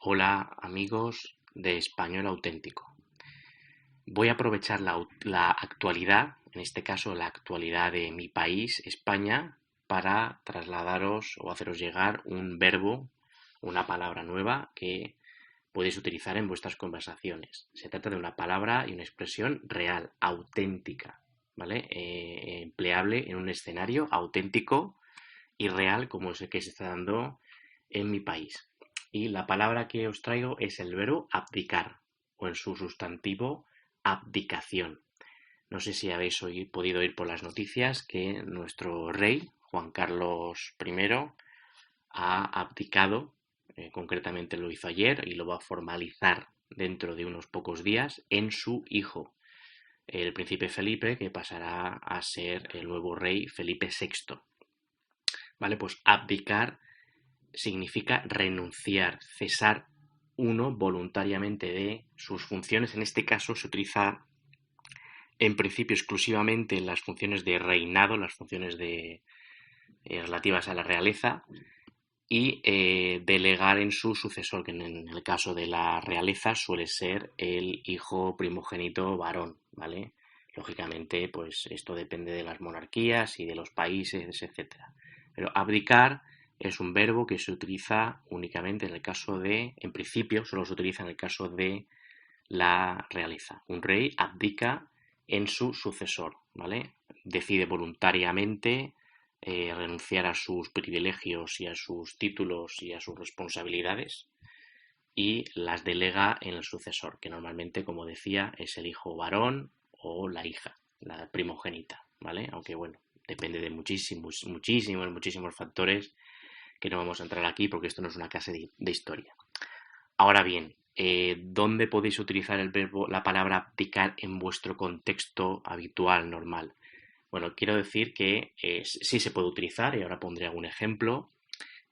Hola amigos de Español Auténtico. Voy a aprovechar la actualidad, en este caso la actualidad de mi país, España, para trasladaros o haceros llegar un verbo, una palabra nueva que podéis utilizar en vuestras conversaciones. Se trata de una palabra y una expresión real, auténtica, ¿vale? Empleable en un escenario auténtico y real como es el que se está dando en mi país. Y la palabra que os traigo es el verbo abdicar, o en su sustantivo, abdicación. No sé si habéis podido oír por las noticias que nuestro rey, Juan Carlos I, ha abdicado, concretamente lo hizo ayer y lo va a formalizar dentro de unos pocos días en su hijo, el príncipe Felipe, que pasará a ser el nuevo rey Felipe VI. ¿Vale? Pues abdicar significa renunciar, cesar uno voluntariamente de sus funciones. En este caso se utiliza en principio exclusivamente en las funciones de reinado, las funciones relativas a la realeza, y delegar en su sucesor, que en el caso de la realeza suele ser el hijo primogénito varón, ¿vale? Lógicamente, pues esto depende de las monarquías y de los países, etcétera. Pero abdicar es un verbo que se utiliza únicamente en el caso de, en principio, solo se utiliza en el caso de la realeza. Un rey abdica en su sucesor, ¿vale? Decide voluntariamente renunciar a sus privilegios y a sus títulos y a sus responsabilidades y las delega en el sucesor, que normalmente, como decía, es el hijo varón o la hija, la primogénita, ¿vale? Aunque bueno, depende de muchísimos factores que no vamos a entrar aquí porque esto no es una clase de historia. Ahora bien, ¿dónde podéis utilizar el verbo, la palabra abdicar en vuestro contexto habitual, normal? Bueno, quiero decir que sí se puede utilizar, y ahora pondré algún ejemplo,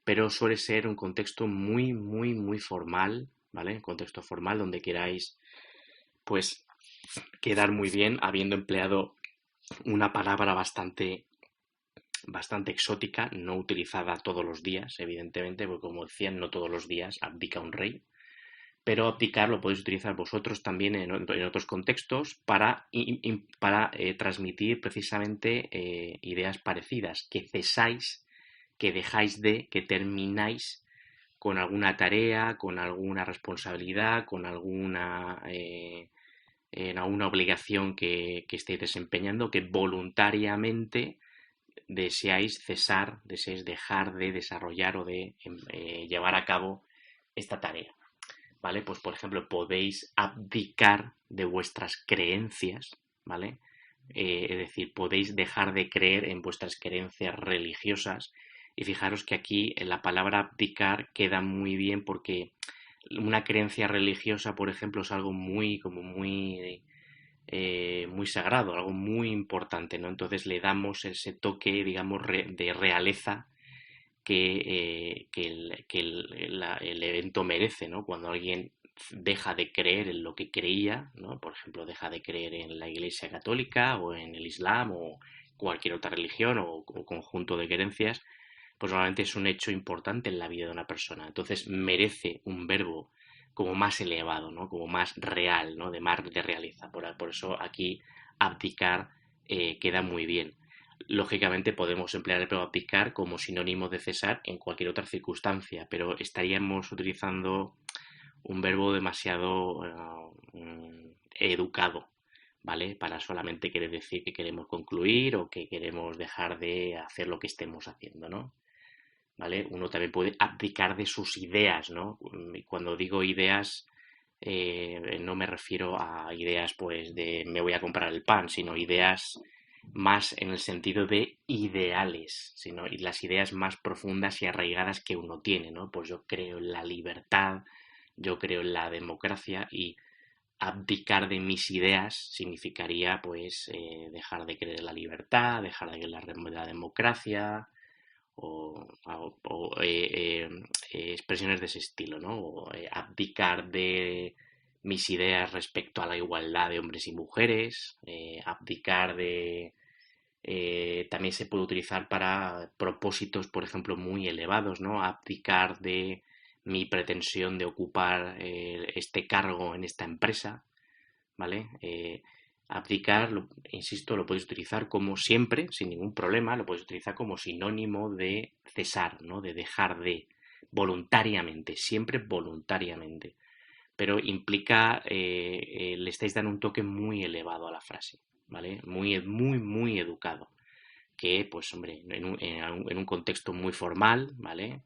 pero suele ser un contexto muy formal, ¿vale? Un contexto formal donde queráis, pues, quedar muy bien habiendo empleado una palabra bastante exótica, no utilizada todos los días, evidentemente, porque como decían, no todos los días abdica un rey, pero abdicar lo podéis utilizar vosotros también en otros contextos para transmitir precisamente ideas parecidas, que cesáis, que dejáis de, que termináis con alguna tarea, con alguna responsabilidad, con alguna obligación que estéis desempeñando, que voluntariamente deseáis cesar, deseáis dejar de desarrollar o de llevar a cabo esta tarea. ¿Vale? Pues por ejemplo, podéis abdicar de vuestras creencias, ¿vale? Es decir, podéis dejar de creer en vuestras creencias religiosas. Y fijaros que aquí la palabra abdicar queda muy bien porque una creencia religiosa, por ejemplo, es algo muy sagrado, algo muy importante, ¿no? Entonces le damos ese toque, digamos, de realeza que el evento merece, ¿no? Cuando alguien deja de creer en lo que creía, ¿no? Por ejemplo, deja de creer en la Iglesia Católica o en el Islam o cualquier otra religión o conjunto de creencias, pues normalmente es un hecho importante en la vida de una persona. Entonces merece un verbo como más elevado, ¿no? Como más real, ¿no? De realeza. Por eso aquí abdicar queda muy bien. Lógicamente podemos emplear el verbo abdicar como sinónimo de cesar en cualquier otra circunstancia, pero estaríamos utilizando un verbo demasiado educado, ¿vale? Para solamente querer decir que queremos concluir o que queremos dejar de hacer lo que estemos haciendo, ¿no? ¿Vale? Uno también puede abdicar de sus ideas, ¿no? Y cuando digo ideas, no me refiero a ideas pues de me voy a comprar el pan, sino ideas más en el sentido de ideales, sino y las ideas más profundas y arraigadas que uno tiene, ¿no? Pues yo creo en la libertad, yo creo en la democracia y abdicar de mis ideas significaría pues dejar de creer en la libertad, dejar de creer en la democracia, o expresiones de ese estilo, ¿no? O, abdicar de mis ideas respecto a la igualdad de hombres y mujeres, abdicar de... también se puede utilizar para propósitos, por ejemplo, muy elevados, ¿no? Abdicar de mi pretensión de ocupar este cargo en esta empresa, ¿vale? Abdicar, insisto, lo podéis utilizar como siempre, sin ningún problema, lo podéis utilizar como sinónimo de cesar, ¿no? De dejar de, voluntariamente, siempre voluntariamente. Pero implica, le estáis dando un toque muy elevado a la frase, ¿vale? Muy, muy, muy educado. Que, pues, hombre, en un contexto muy formal, ¿vale?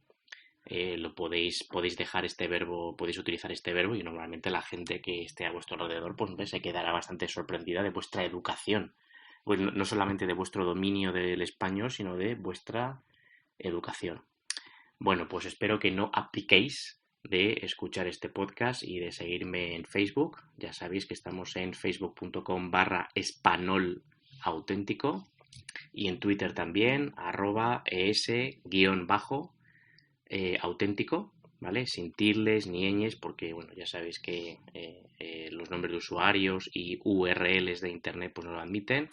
Podéis dejar este verbo, podéis utilizar este verbo y normalmente la gente que esté a vuestro alrededor pues se quedará bastante sorprendida de vuestra educación. Pues no solamente de vuestro dominio del español, sino de vuestra educación. Bueno, pues espero que no apliquéis de escuchar este podcast y de seguirme en Facebook. Ya sabéis que estamos en facebook.com/espanol auténtico y en Twitter también, @es_auténtico, ¿vale? Sin tildes ni ñes, porque, bueno, ya sabéis que los nombres de usuarios y URLs de internet pues no lo admiten.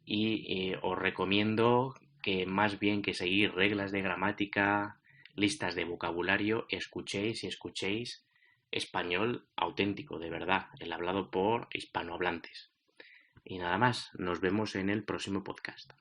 Y os recomiendo que más bien que seguir reglas de gramática, listas de vocabulario, escuchéis español auténtico, de verdad, el hablado por hispanohablantes. Y nada más, nos vemos en el próximo podcast.